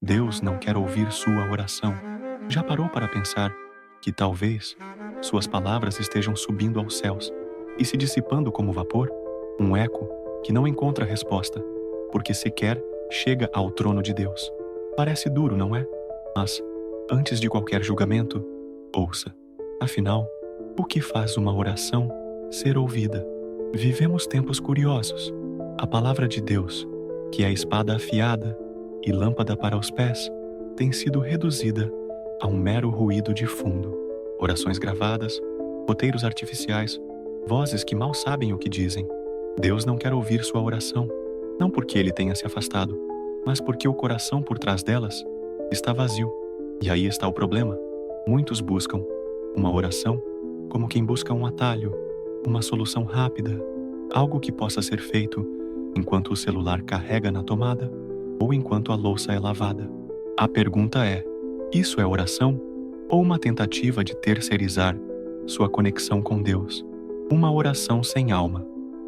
Deus não quer ouvir sua oração. Já parou para pensar que talvez suas palavras estejam subindo aos céus e se dissipando como vapor? Um eco que não encontra resposta, porque sequer chega ao trono de Deus. Parece duro, não é? Mas, antes de qualquer julgamento, ouça. Afinal, o que faz uma oração ser ouvida? Vivemos tempos curiosos. A palavra de Deus, que é a espada afiada e lâmpada para os pés, tem sido reduzida a um mero ruído de fundo. Orações gravadas, roteiros artificiais, vozes que mal sabem o que dizem. Deus não quer ouvir sua oração, não porque ele tenha se afastado, mas porque o coração por trás delas está vazio. E aí está o problema. Muitos buscam uma oração como quem busca um atalho, uma solução rápida, algo que possa ser feito enquanto o celular carrega na tomada ou enquanto a louça é lavada. A pergunta é: isso é oração ou uma tentativa de terceirizar sua conexão com Deus? Uma oração sem alma.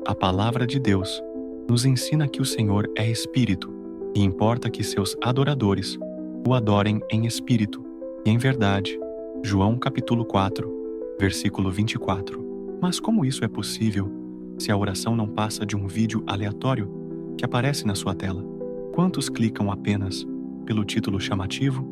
A palavra de Deus nos ensina que o Senhor é Espírito e importa que seus adoradores o adorem em espírito e em verdade. João capítulo 4, versículo 24. Mas como isso é possível se a oração não passa de um vídeo aleatório que aparece na sua tela? Quantos clicam apenas pelo título chamativo,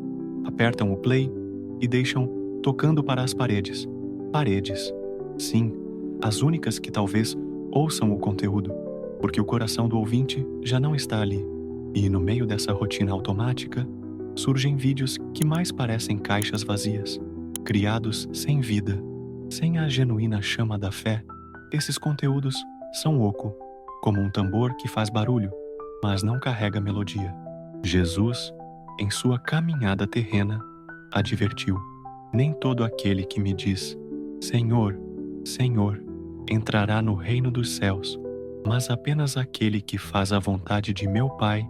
apertam o play e deixam tocando para as paredes? Paredes. Sim, as únicas que talvez ouçam o conteúdo, porque o coração do ouvinte já não está ali. E no meio dessa rotina automática, surgem vídeos que mais parecem caixas vazias, criados sem vida, sem a genuína chama da fé. Esses conteúdos são oco, como um tambor que faz barulho, mas não carrega melodia. Jesus, em sua caminhada terrena, advertiu: nem todo aquele que me diz, Senhor, Senhor, entrará no reino dos céus, mas apenas aquele que faz a vontade de meu Pai,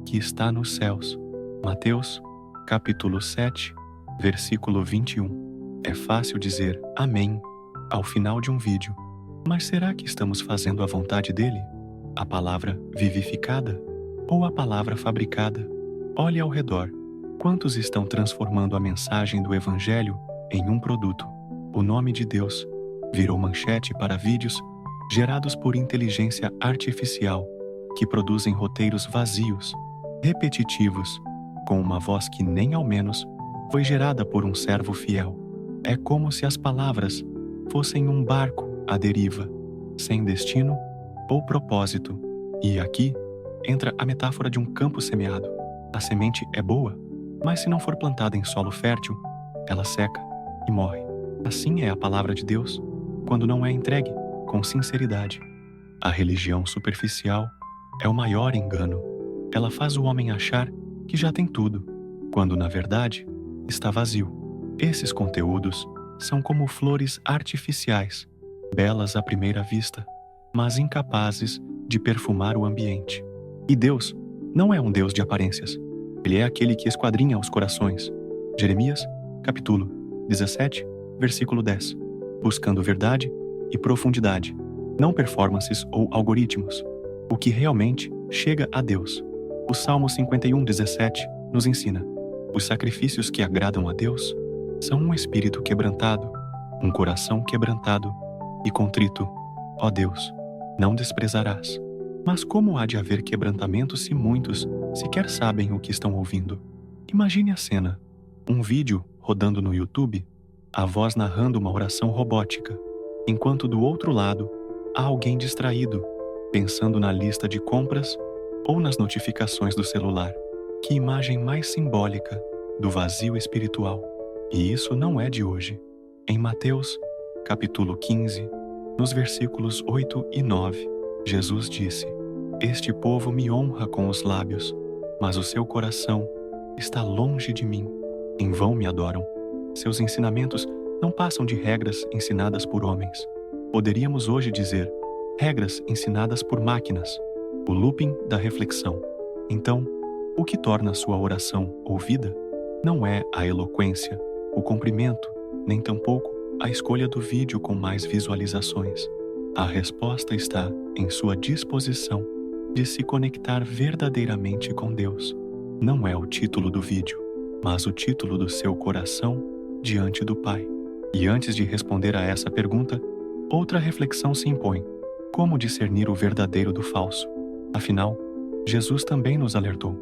que está nos céus. Mateus, capítulo 7, versículo 21. É fácil dizer amém ao final de um vídeo, mas será que estamos fazendo a vontade dele? A palavra vivificada ou a palavra fabricada? Olhe ao redor. Quantos estão transformando a mensagem do Evangelho em um produto? O nome de Deus virou manchete para vídeos gerados por inteligência artificial que produzem roteiros vazios, repetitivos, com uma voz que nem ao menos foi gerada por um servo fiel. É como se as palavras fossem um barco à deriva, sem destino ou propósito. E aqui entra a metáfora de um campo semeado. A semente é boa, mas se não for plantada em solo fértil, ela seca e morre. Assim é a palavra de Deus quando não é entregue com sinceridade. A religião superficial é o maior engano. Ela faz o homem achar que já tem tudo, quando na verdade está vazio. Esses conteúdos são como flores artificiais, belas à primeira vista, mas incapazes de perfumar o ambiente. E Deus não é um Deus de aparências. Ele é aquele que esquadrinha os corações. Jeremias, capítulo 17, versículo 10. Buscando verdade e profundidade, não performances ou algoritmos. O que realmente chega a Deus. O Salmo 51:17 nos ensina: os sacrifícios que agradam a Deus são um espírito quebrantado, um coração quebrantado e contrito. Ó Deus, não desprezarás. Mas como há de haver quebrantamento se muitos sequer sabem o que estão ouvindo? Imagine a cena: um vídeo rodando no YouTube, a voz narrando uma oração robótica, enquanto do outro lado há alguém distraído, pensando na lista de compras ou nas notificações do celular. Que imagem mais simbólica do vazio espiritual! E isso não é de hoje. Em Mateus, capítulo 15, nos versículos 8 e 9, Jesus disse: este povo me honra com os lábios, mas o seu coração está longe de mim. Em vão me adoram. Seus ensinamentos não passam de regras ensinadas por homens. Poderíamos hoje dizer, regras ensinadas por máquinas. O looping da reflexão. Então, o que torna a sua oração ouvida não é a eloquência, o comprimento, nem tampouco a escolha do vídeo com mais visualizações. A resposta está em sua disposição de se conectar verdadeiramente com Deus. não é o título do vídeo, mas o título do seu coração diante do Pai. E antes de responder a essa pergunta, outra reflexão se impõe: como discernir o verdadeiro do falso? Afinal, Jesus também nos alertou: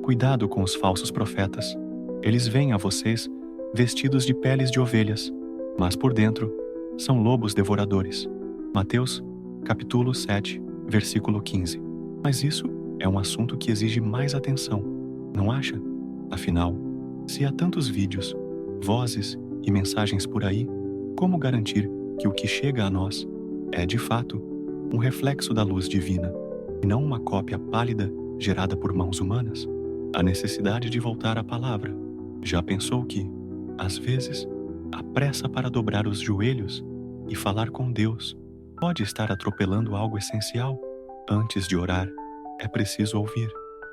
cuidado com os falsos profetas. Eles vêm a vocês vestidos de peles de ovelhas, mas por dentro são lobos devoradores. Mateus, capítulo 7, versículo 15. Mas isso é um assunto que exige mais atenção, não acha? Afinal, se há tantos vídeos, vozes e mensagens por aí, como garantir que o que chega a nós é, de fato, um reflexo da luz divina e não uma cópia pálida gerada por mãos humanas? A necessidade de voltar à palavra. Já pensou que, às vezes, a pressa para dobrar os joelhos e falar com Deus pode estar atropelando algo essencial? Antes de orar, é preciso ouvir.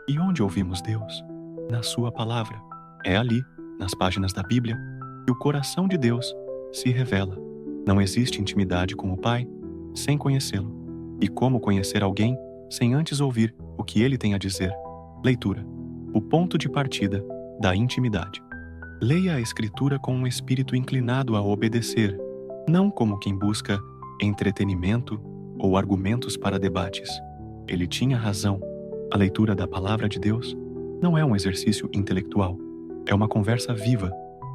E onde ouvimos Deus? Na sua palavra. É ali, nas páginas da Bíblia, que o coração de Deus se revela. Não existe intimidade com o Pai sem conhecê-lo. E como conhecer alguém sem antes ouvir o que ele tem a dizer? Leitura. O ponto de partida da intimidade. Leia a Escritura com um espírito inclinado a obedecer, não como quem busca entretenimento ou argumentos para debates. Ele tinha razão. A leitura da Palavra de Deus não é um exercício intelectual. É uma conversa viva,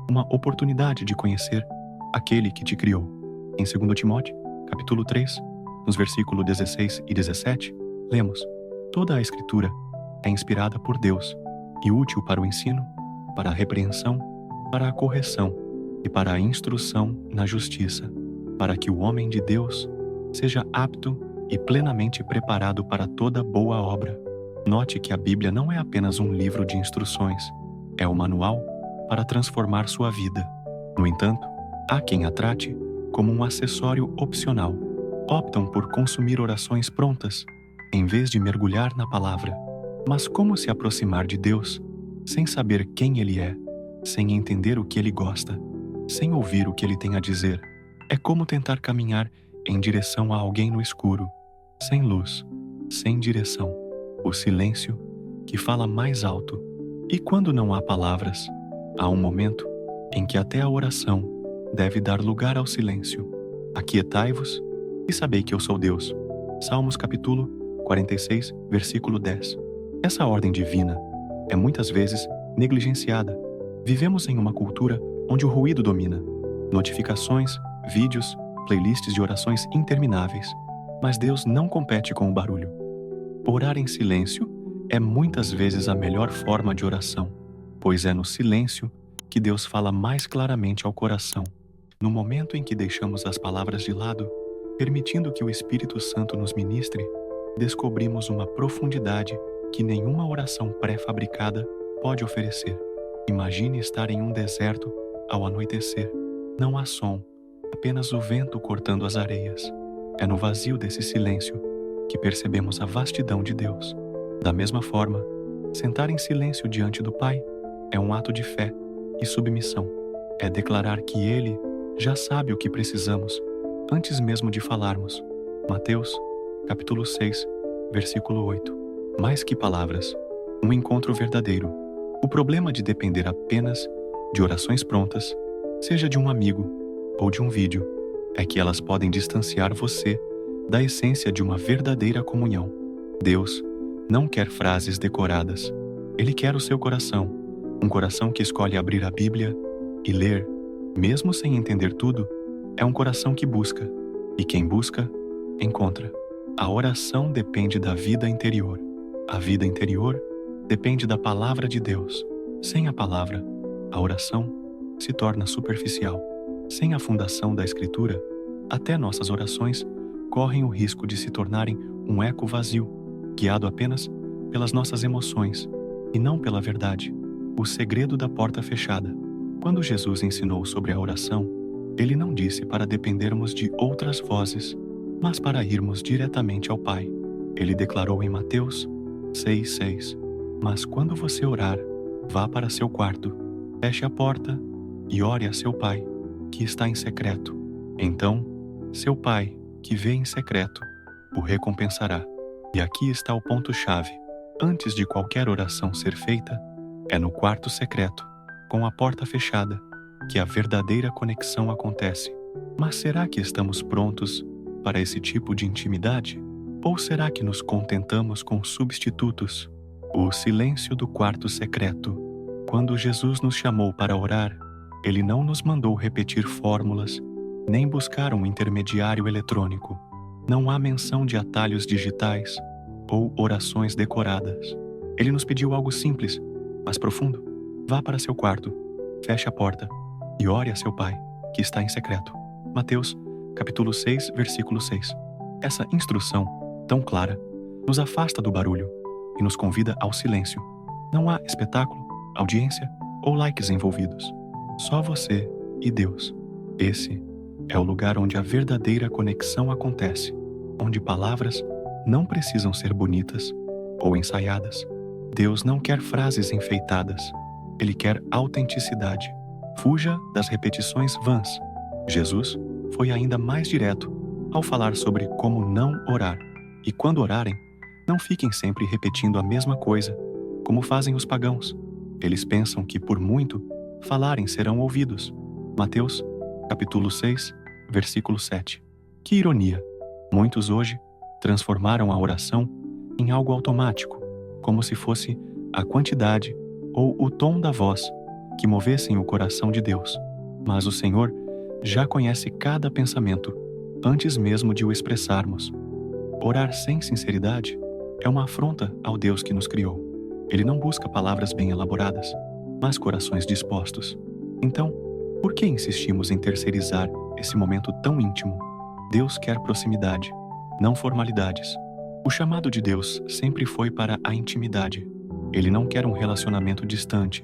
uma oportunidade de conhecer aquele que te criou. Em 2 Timóteo, capítulo 3, nos versículos 16 e 17, lemos: toda a Escritura é inspirada por Deus e útil para o ensino, para a repreensão, para a correção e para a instrução na justiça, para que o homem de Deus seja apto e plenamente preparado para toda boa obra. Note que a Bíblia não é apenas um livro de instruções, é um manual para transformar sua vida. No entanto, há quem a trate como um acessório opcional. Optam por consumir orações prontas, em vez de mergulhar na palavra. Mas como se aproximar de Deus sem saber quem Ele é, sem entender o que Ele gosta, sem ouvir o que Ele tem a dizer? É como tentar caminhar em direção a alguém no escuro, sem luz, sem direção. O silêncio que fala mais alto. E quando não há palavras, há um momento em que até a oração deve dar lugar ao silêncio. Aquietai-vos e sabei que eu sou Deus. Salmos capítulo 46, versículo 10. Essa ordem divina é muitas vezes negligenciada. Vivemos em uma cultura onde o ruído domina. Notificações, vídeos, playlists de orações intermináveis. Mas Deus não compete com o barulho. Orar em silêncio é muitas vezes a melhor forma de oração, pois é no silêncio que Deus fala mais claramente ao coração. No momento em que deixamos as palavras de lado, permitindo que o Espírito Santo nos ministre, descobrimos uma profundidade que nenhuma oração pré-fabricada pode oferecer. Imagine estar em um deserto ao anoitecer. Não há som, apenas o vento cortando as areias. É no vazio desse silêncio que percebemos a vastidão de Deus. Da mesma forma, sentar em silêncio diante do Pai é um ato de fé e submissão. É declarar que Ele já sabe o que precisamos antes mesmo de falarmos. Mateus, capítulo 6, versículo 8. Mais que palavras, um encontro verdadeiro. O problema de depender apenas de orações prontas, seja de um amigo ou de um vídeo, é que elas podem distanciar você da essência de uma verdadeira comunhão. Deus não quer frases decoradas. Ele quer o seu coração, um coração que escolhe abrir a Bíblia e ler, mesmo sem entender tudo. É um coração que busca, e quem busca, encontra. A oração depende da vida interior. A vida interior depende da palavra de Deus. Sem a palavra, a oração se torna superficial. Sem a fundação da Escritura, até nossas orações correm o risco de se tornarem um eco vazio, guiado apenas pelas nossas emoções e não pela verdade. O segredo da porta fechada. Quando Jesus ensinou sobre a oração, Ele não disse para dependermos de outras vozes, mas para irmos diretamente ao Pai. Ele declarou em Mateus 6,6: Mas quando você orar, vá para seu quarto, feche a porta e ore a seu Pai, que está em secreto. Então, seu Pai, que vê em secreto, o recompensará. E aqui está o ponto-chave. Antes de qualquer oração ser feita, É no quarto secreto, com a porta fechada, que a verdadeira conexão acontece. Mas será que estamos prontos para esse tipo de intimidade? Ou será que nos contentamos com substitutos? O silêncio do quarto secreto. Quando Jesus nos chamou para orar, Ele não nos mandou repetir fórmulas, nem buscar um intermediário eletrônico. Não há menção de atalhos digitais ou orações decoradas. Ele nos pediu algo simples, mas profundo. Vá para seu quarto, feche a porta e ore a seu Pai, que está em secreto. Mateus, capítulo 6, versículo 6. Essa instrução, tão clara, nos afasta do barulho e nos convida ao silêncio. Não há espetáculo, audiência ou likes envolvidos. Só você e Deus. Esse é o lugar onde a verdadeira conexão acontece, onde palavras não precisam ser bonitas ou ensaiadas. Deus não quer frases enfeitadas. Ele quer autenticidade. Fuja das repetições vãs. Jesus foi ainda mais direto ao falar sobre como não orar. E quando orarem, não fiquem sempre repetindo a mesma coisa, como fazem os pagãos. Eles pensam que, por muito falarem, serão ouvidos. Mateus, capítulo 6, versículo 7. Que ironia! Muitos hoje transformaram a oração em algo automático, como se fosse a quantidade ou o tom da voz que movessem o coração de Deus. Mas o Senhor já conhece cada pensamento antes mesmo de o expressarmos. Orar sem sinceridade é uma afronta ao Deus que nos criou. Ele não busca palavras bem elaboradas, mas corações dispostos. Então, por que insistimos em terceirizar esse momento tão íntimo? Deus quer proximidade, não formalidades. O chamado de Deus sempre foi para a intimidade. Ele não quer um relacionamento distante,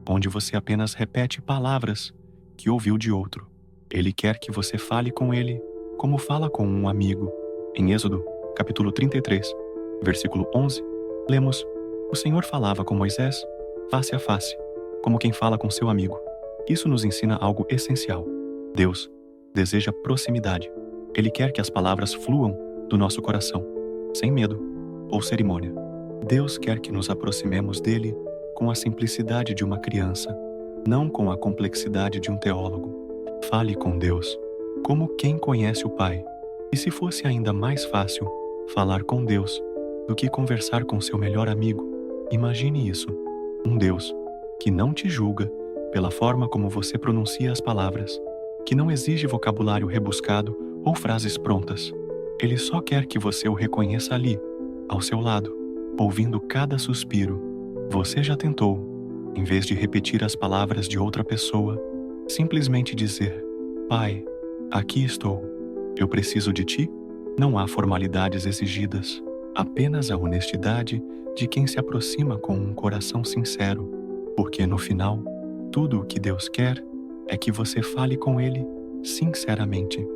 onde você apenas repete palavras que ouviu de outro. Ele quer que você fale com ele como fala com um amigo. Em Êxodo, capítulo 33, versículo 11, lemos: O Senhor falava com Moisés face a face, como quem fala com seu amigo. Isso nos ensina algo essencial. Deus deseja proximidade. Ele quer que as palavras fluam do nosso coração, sem medo ou cerimônia. Deus quer que nos aproximemos dele com a simplicidade de uma criança, não com a complexidade de um teólogo. Fale com Deus como quem conhece o Pai. E se fosse ainda mais fácil falar com Deus do que conversar com seu melhor amigo, imagine isso. Um Deus que não te julga pela forma como você pronuncia as palavras, que não exige vocabulário rebuscado ou frases prontas. Ele só quer que você o reconheça ali, ao seu lado, ouvindo cada suspiro. Você já tentou, em vez de repetir as palavras de outra pessoa, simplesmente dizer: Pai, aqui estou. Eu preciso de ti? Não há formalidades exigidas, apenas a honestidade de quem se aproxima com um coração sincero, porque no final, tudo o que Deus quer é que você fale com Ele sinceramente.